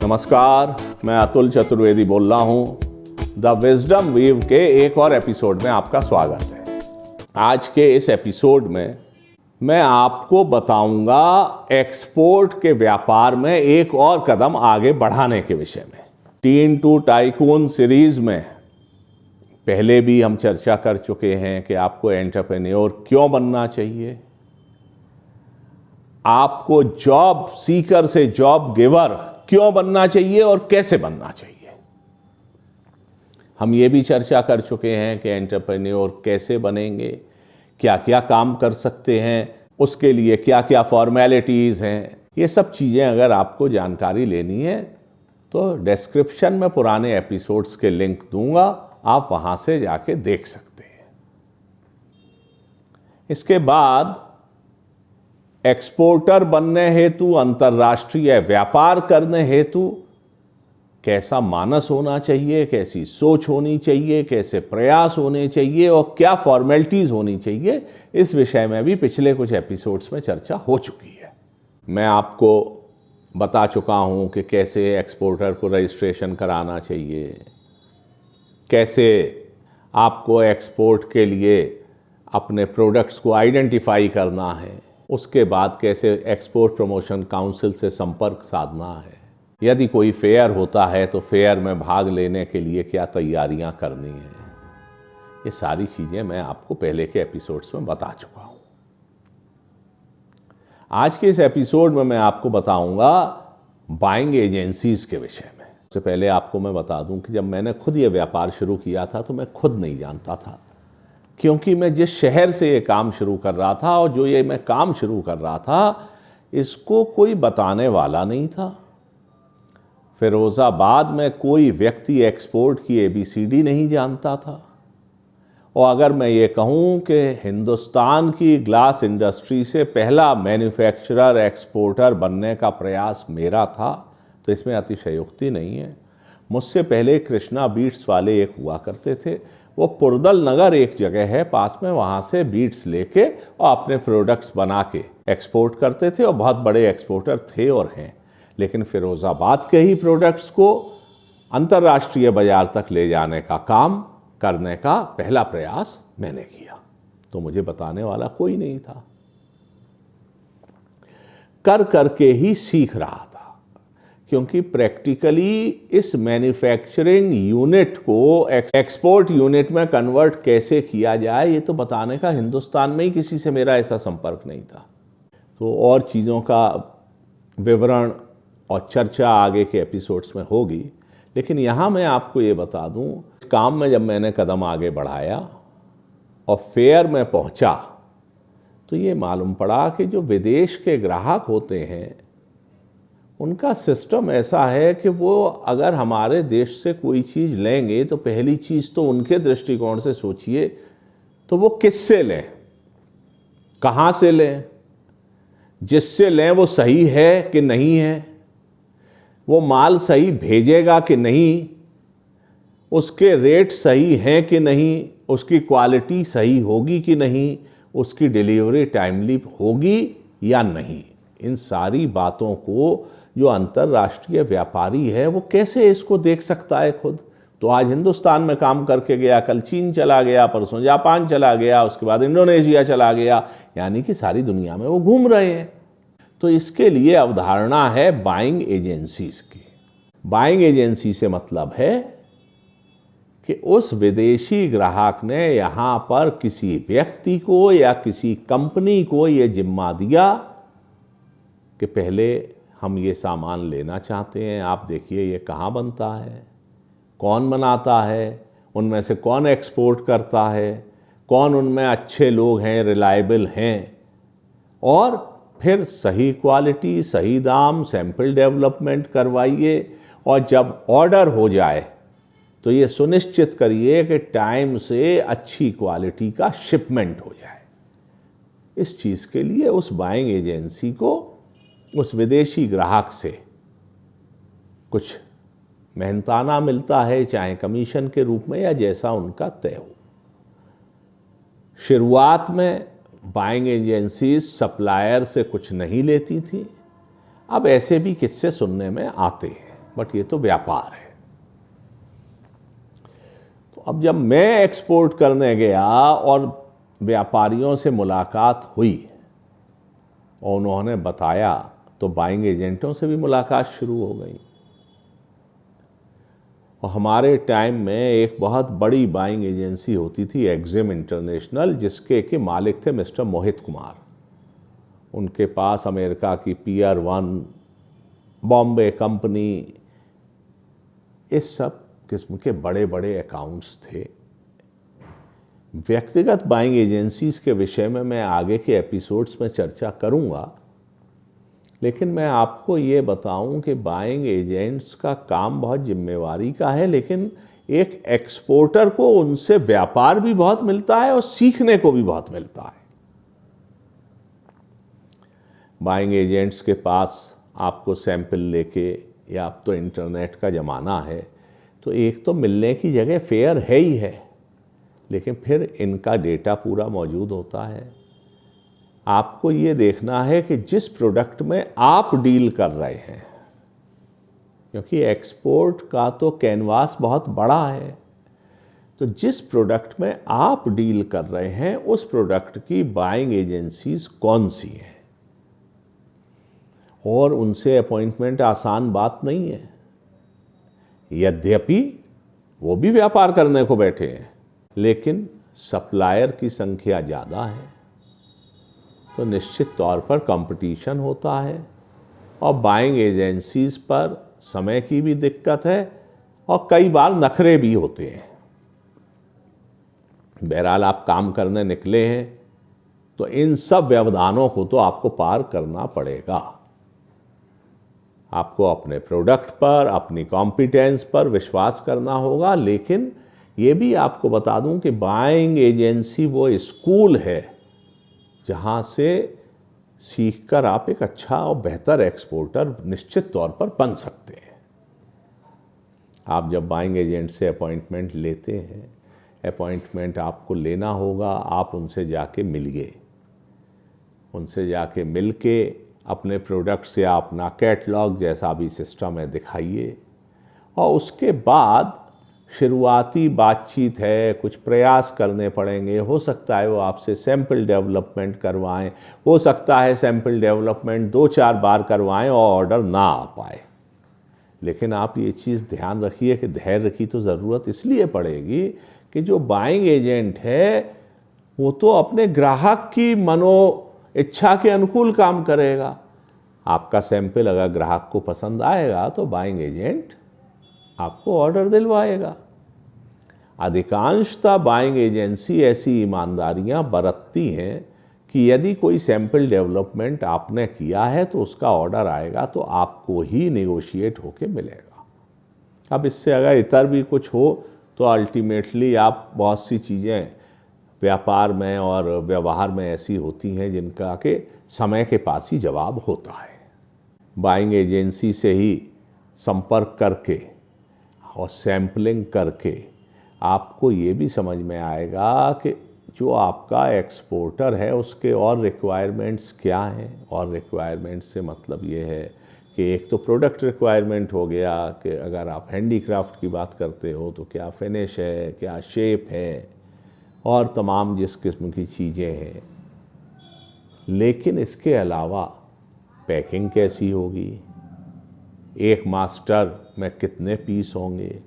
नमस्कार, मैं अतुल चतुर्वेदी बोल रहा हूँ। द विजडम वेव के एक और एपिसोड में आपका स्वागत है। आज के इस एपिसोड में मैं आपको बताऊंगा एक्सपोर्ट के व्यापार में एक और कदम आगे बढ़ाने के विषय में। टीन टू टाइकून सीरीज में पहले भी हम चर्चा कर चुके हैं कि आपको एंटरप्रेन्योर क्यों बनना चाहिए, आपको जॉब सीकर से जॉब गिवर क्यों बनना चाहिए और कैसे बनना चाहिए। हम ये भी चर्चा कर चुके हैं कि एंटरप्रेन्योर कैसे बनेंगे, क्या क्या काम कर सकते हैं, उसके लिए क्या क्या फॉर्मेलिटीज़ हैं। ये सब चीज़ें अगर आपको जानकारी लेनी है तो डिस्क्रिप्शन में पुराने एपिसोड्स के लिंक दूंगा, आप वहाँ से जाके देख सकते हैं। इसके बाद एक्सपोर्टर बनने हेतु, अंतर्राष्ट्रीय व्यापार करने हेतु कैसा मानस होना चाहिए, कैसी सोच होनी चाहिए, कैसे प्रयास होने चाहिए और क्या फॉर्मेलिटीज़ होनी चाहिए, इस विषय में भी पिछले कुछ एपिसोड्स में चर्चा हो चुकी है। मैं आपको बता चुका हूं कि कैसे एक्सपोर्टर को रजिस्ट्रेशन कराना चाहिए, कैसे आपको एक्सपोर्ट के लिए अपने प्रोडक्ट्स को आइडेंटिफाई करना है, उसके बाद कैसे एक्सपोर्ट प्रमोशन काउंसिल से संपर्क साधना है, यदि कोई फेयर होता है तो फेयर में भाग लेने के लिए क्या तैयारियां करनी है। ये सारी चीज़ें मैं आपको पहले के एपिसोड्स में बता चुका हूं। आज के इस एपिसोड में मैं आपको बताऊंगा बाइंग एजेंसीज के विषय में। सबसे पहले आपको मैं बता दूं कि जब मैंने खुद ये व्यापार शुरू किया था तो मैं खुद नहीं जानता था, क्योंकि मैं जिस शहर से ये काम शुरू कर रहा था और जो ये मैं काम शुरू कर रहा था इसको कोई बताने वाला नहीं था। फिरोज़ाबाद में कोई व्यक्ति एक्सपोर्ट की ABCD नहीं जानता था। और अगर मैं ये कहूँ कि हिंदुस्तान की ग्लास इंडस्ट्री से पहला मैन्युफैक्चरर एक्सपोर्टर बनने का प्रयास मेरा था तो इसमें अतिशयोक्ति नहीं है। मुझसे पहले कृष्णा बीट्स वाले एक हुआ करते थे, वो पुरदल नगर एक जगह है पास में, वहाँ से बीट्स लेके और अपने प्रोडक्ट्स बना के एक्सपोर्ट करते थे और बहुत बड़े एक्सपोर्टर थे और हैं। लेकिन फिरोज़ाबाद के ही प्रोडक्ट्स को अंतर्राष्ट्रीय बाजार तक ले जाने का काम करने का पहला प्रयास मैंने किया, तो मुझे बताने वाला कोई नहीं था। कर करके ही सीख रहा था, क्योंकि प्रैक्टिकली इस मैन्युफैक्चरिंग यूनिट को एक्सपोर्ट यूनिट में कन्वर्ट कैसे किया जाए ये तो बताने का हिंदुस्तान में ही किसी से मेरा ऐसा संपर्क नहीं था। तो और चीज़ों का विवरण और चर्चा आगे के एपिसोड्स में होगी, लेकिन यहाँ मैं आपको ये बता दूँ, इस काम में जब मैंने कदम आगे बढ़ाया और फेयर में पहुँचा तो ये मालूम पड़ा कि जो विदेश के ग्राहक होते हैं उनका सिस्टम ऐसा है कि वो अगर हमारे देश से कोई चीज़ लेंगे तो पहली चीज़ तो उनके दृष्टिकोण से सोचिए तो वो किससे लें, कहाँ से लें, जिससे लें वो सही है कि नहीं है, वो माल सही भेजेगा कि नहीं, उसके रेट सही हैं कि नहीं, उसकी क्वालिटी सही होगी कि नहीं, उसकी डिलीवरी टाइमली होगी या नहीं। इन सारी बातों को जो अंतर्राष्ट्रीय व्यापारी है वो कैसे इसको देख सकता है खुद। तो आज हिंदुस्तान में काम करके गया, कल चीन चला गया, परसों जापान चला गया, उसके बाद इंडोनेशिया चला गया, यानी कि सारी दुनिया में वो घूम रहे हैं। तो इसके लिए अवधारणा है बाइंग एजेंसीज की। बाइंग एजेंसी से मतलब है कि उस विदेशी ग्राहक ने यहाँ पर किसी व्यक्ति को या किसी कंपनी को ये जिम्मा दिया कि पहले हम ये सामान लेना चाहते हैं, आप देखिए ये कहाँ बनता है, कौन बनाता है, उनमें से कौन एक्सपोर्ट करता है, कौन उनमें अच्छे लोग हैं, रिलायबल हैं, और फिर सही क्वालिटी, सही दाम, सैंपल डेवलपमेंट करवाइए और जब ऑर्डर हो जाए तो ये सुनिश्चित करिए कि टाइम से अच्छी क्वालिटी का शिपमेंट हो जाए। इस चीज़ के लिए उस बाइंग एजेंसी को उस विदेशी ग्राहक से कुछ मेहनताना मिलता है, चाहे कमीशन के रूप में या जैसा उनका तय हो। शुरुआत में बाइंग एजेंसीज सप्लायर से कुछ नहीं लेती थी, अब ऐसे भी किस्से सुनने में आते हैं। बट ये तो व्यापार है। तो अब जब मैं एक्सपोर्ट करने गया और व्यापारियों से मुलाकात हुई और उन्होंने बताया, तो बाइंग एजेंटों से भी मुलाकात शुरू हो गई। और हमारे टाइम में एक बहुत बड़ी बाइंग एजेंसी होती थी, एक्जिम इंटरनेशनल, जिसके के मालिक थे मिस्टर मोहित कुमार। उनके पास अमेरिका की पियर 1, बॉम्बे कंपनी, इस सब किस्म के बड़े बड़े अकाउंट्स थे। व्यक्तिगत बाइंग एजेंसीज के विषय में मैं आगे के एपिसोड्स में चर्चा करूंगा, लेकिन मैं आपको ये बताऊं कि बाइंग एजेंट्स का काम बहुत जिम्मेवारी का है, लेकिन एक एक्सपोर्टर को उनसे व्यापार भी बहुत मिलता है और सीखने को भी बहुत मिलता है। बाइंग एजेंट्स के पास आपको सैंपल लेके, या अब तो इंटरनेट का ज़माना है, तो एक तो मिलने की जगह फेयर है ही है, लेकिन फिर इनका डेटा पूरा मौजूद होता है। आपको ये देखना है कि जिस प्रोडक्ट में आप डील कर रहे हैं, क्योंकि एक्सपोर्ट का तो कैनवास बहुत बड़ा है, तो जिस प्रोडक्ट में आप डील कर रहे हैं उस प्रोडक्ट की बाइंग एजेंसीज कौन सी हैं, और उनसे अपॉइंटमेंट आसान बात नहीं है। यद्यपि वो भी व्यापार करने को बैठे हैं, लेकिन सप्लायर की संख्या ज़्यादा है, तो निश्चित तौर पर कंपटीशन होता है, और बाइंग एजेंसीज पर समय की भी दिक्कत है और कई बार नखरे भी होते हैं। बहरहाल आप काम करने निकले हैं तो इन सब व्यवधानों को तो आपको पार करना पड़ेगा। आपको अपने प्रोडक्ट पर, अपनी कॉम्पिटेंस पर विश्वास करना होगा, लेकिन ये भी आपको बता दूं कि बाइंग एजेंसी वो स्कूल है जहां से सीखकर आप एक अच्छा और बेहतर एक्सपोर्टर निश्चित तौर पर बन सकते हैं। आप जब बाइंग एजेंट से अपॉइंटमेंट लेते हैं, अपॉइंटमेंट आपको लेना होगा, आप उनसे जाके मिलिए, उनसे जाके मिल के अपने प्रोडक्ट्स या अपना कैटलॉग जैसा भी सिस्टम है दिखाइए, और उसके बाद शुरुआती बातचीत है, कुछ प्रयास करने पड़ेंगे। हो सकता है वो आपसे सैंपल डेवलपमेंट करवाएं, हो सकता है सैंपल डेवलपमेंट 2-4 बार करवाएं और ऑर्डर ना आ पाए, लेकिन आप ये चीज़ ध्यान रखिए कि धैर्य की तो ज़रूरत इसलिए पड़ेगी कि जो बाइंग एजेंट है वो तो अपने ग्राहक की मनो इच्छा के अनुकूल काम करेगा। आपका सैंपल अगर ग्राहक को पसंद आएगा तो बाइंग एजेंट आपको ऑर्डर दिलवाएगा। अधिकांशतः बाइंग एजेंसी ऐसी ईमानदारियां बरतती हैं कि यदि कोई सैंपल डेवलपमेंट आपने किया है तो उसका ऑर्डर आएगा तो आपको ही नेगोशिएट होके मिलेगा। अब इससे अगर इतर भी कुछ हो तो अल्टीमेटली आप बहुत सी चीज़ें व्यापार में और व्यवहार में ऐसी होती हैं जिनका के समय के पास ही जवाब होता है। बाइंग एजेंसी से ही संपर्क करके और सैम्पलिंग करके आपको ये भी समझ में आएगा कि जो आपका एक्सपोर्टर है उसके और रिक्वायरमेंट्स क्या हैं। और रिक्वायरमेंट्स से मतलब ये है कि एक तो प्रोडक्ट रिक्वायरमेंट हो गया कि अगर आप हैंडीक्राफ्ट की बात करते हो तो क्या फिनिश है, क्या शेप है, और तमाम जिस किस्म की चीज़ें हैं। लेकिन इसके अलावा पैकिंग कैसी होगी, एक मास्टर में कितने पीस होंगे,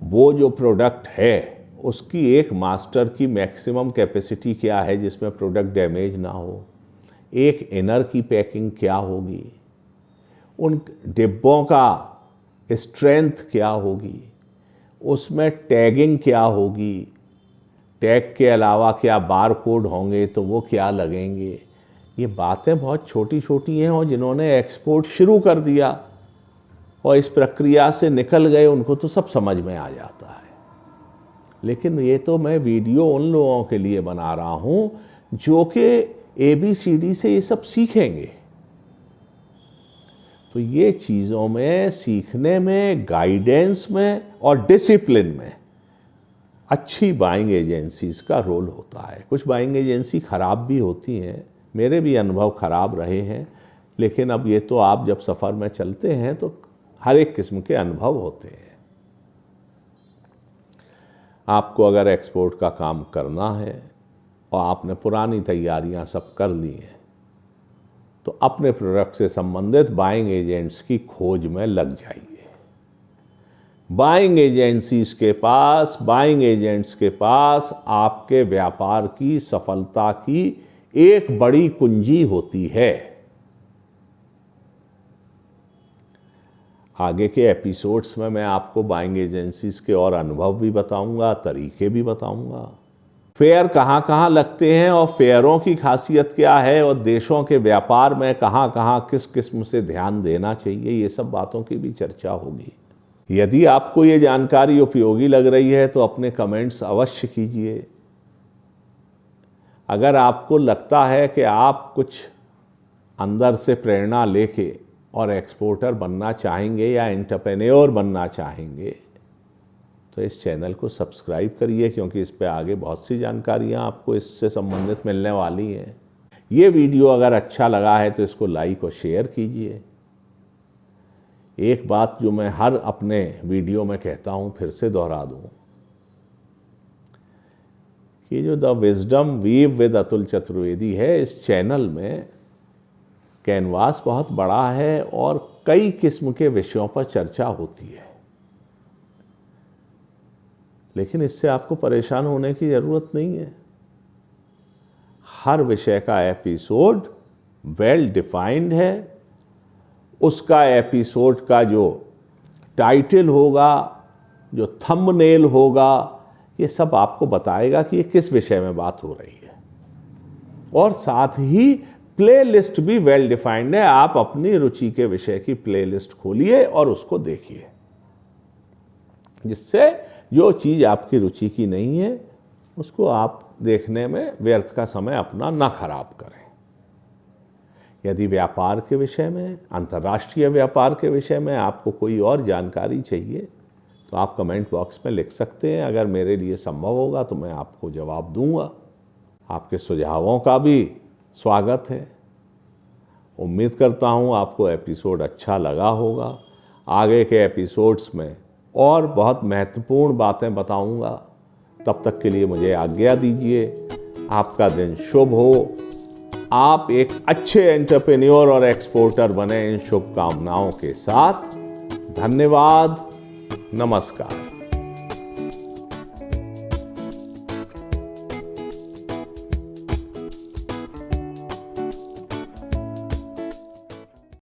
वो जो प्रोडक्ट है उसकी एक मास्टर की मैक्सिमम कैपेसिटी क्या है जिसमें प्रोडक्ट डैमेज ना हो, एक इनर की पैकिंग क्या होगी, उन डिब्बों का स्ट्रेंथ क्या होगी, उसमें टैगिंग क्या होगी, टैग के अलावा क्या बार कोड होंगे तो वो क्या लगेंगे। ये बातें बहुत छोटी छोटी हैं और जिन्होंने एक्सपोर्ट शुरू कर दिया और इस प्रक्रिया से निकल गए उनको तो सब समझ में आ जाता है। लेकिन ये तो मैं वीडियो उन लोगों के लिए बना रहा हूँ जो कि ABCD से ये सब सीखेंगे। तो ये चीज़ों में, सीखने में, गाइडेंस में और डिसिप्लिन में अच्छी बाइंग एजेंसीज का रोल होता है। कुछ बाइंग एजेंसी ख़राब भी होती हैं, मेरे भी अनुभव ख़राब रहे हैं, लेकिन अब ये तो आप जब सफ़र में चलते हैं तो हर एक किस्म के अनुभव होते हैं। आपको अगर एक्सपोर्ट का काम करना है और आपने पुरानी तैयारियां सब कर ली हैं, तो अपने प्रोडक्ट से संबंधित बाइंग एजेंट्स की खोज में लग जाइए। बाइंग एजेंट्स के पास आपके व्यापार की सफलता की एक बड़ी कुंजी होती है। आगे के एपिसोड्स में मैं आपको बाइंग एजेंसीज के और अनुभव भी बताऊंगा, तरीके भी बताऊंगा, फेयर कहाँ लगते हैं और फेयरों की खासियत क्या है और देशों के व्यापार में कहाँ किस किस्म से ध्यान देना चाहिए, ये सब बातों की भी चर्चा होगी। यदि आपको ये जानकारी उपयोगी लग रही है तो अपने कमेंट्स अवश्य कीजिए। अगर आपको लगता है कि आप कुछ अंदर से प्रेरणा लेके और एक्सपोर्टर बनना चाहेंगे या एंटरप्रेन्योर बनना चाहेंगे, तो इस चैनल को सब्सक्राइब करिए, क्योंकि इस पे आगे बहुत सी जानकारियां आपको इससे संबंधित मिलने वाली हैं। ये वीडियो अगर अच्छा लगा है तो इसको लाइक और शेयर कीजिए। एक बात जो मैं हर अपने वीडियो में कहता हूं, फिर से दोहरा दूं, कि जो the wisdom weave with Atul Chaturvedi है, इस चैनल में कैनवास बहुत बड़ा है और कई किस्म के विषयों पर चर्चा होती है। लेकिन इससे आपको परेशान होने की जरूरत नहीं है। हर विषय का एपिसोड वेल डिफाइंड है। उसका एपिसोड का जो टाइटल होगा, जो थंबनेल होगा, ये सब आपको बताएगा कि ये किस विषय में बात हो रही है। और साथ ही प्लेलिस्ट भी वेल डिफाइंड है। आप अपनी रुचि के विषय की प्लेलिस्ट खोलिए और उसको देखिए, जिससे जो चीज़ आपकी रुचि की नहीं है उसको आप देखने में व्यर्थ का समय अपना ना खराब करें। यदि व्यापार के विषय में, अंतर्राष्ट्रीय व्यापार के विषय में आपको कोई और जानकारी चाहिए तो आप कमेंट बॉक्स में लिख सकते हैं। अगर मेरे लिए संभव होगा तो मैं आपको जवाब दूंगा। आपके सुझावों का भी स्वागत है। उम्मीद करता हूं आपको एपिसोड अच्छा लगा होगा। आगे के एपिसोड्स में और बहुत महत्वपूर्ण बातें बताऊंगा। तब तक के लिए मुझे आज्ञा दीजिए। आपका दिन शुभ हो। आप एक अच्छे एंटरप्रेन्योर और एक्सपोर्टर बने, इन शुभकामनाओं के साथ। धन्यवाद। नमस्कार।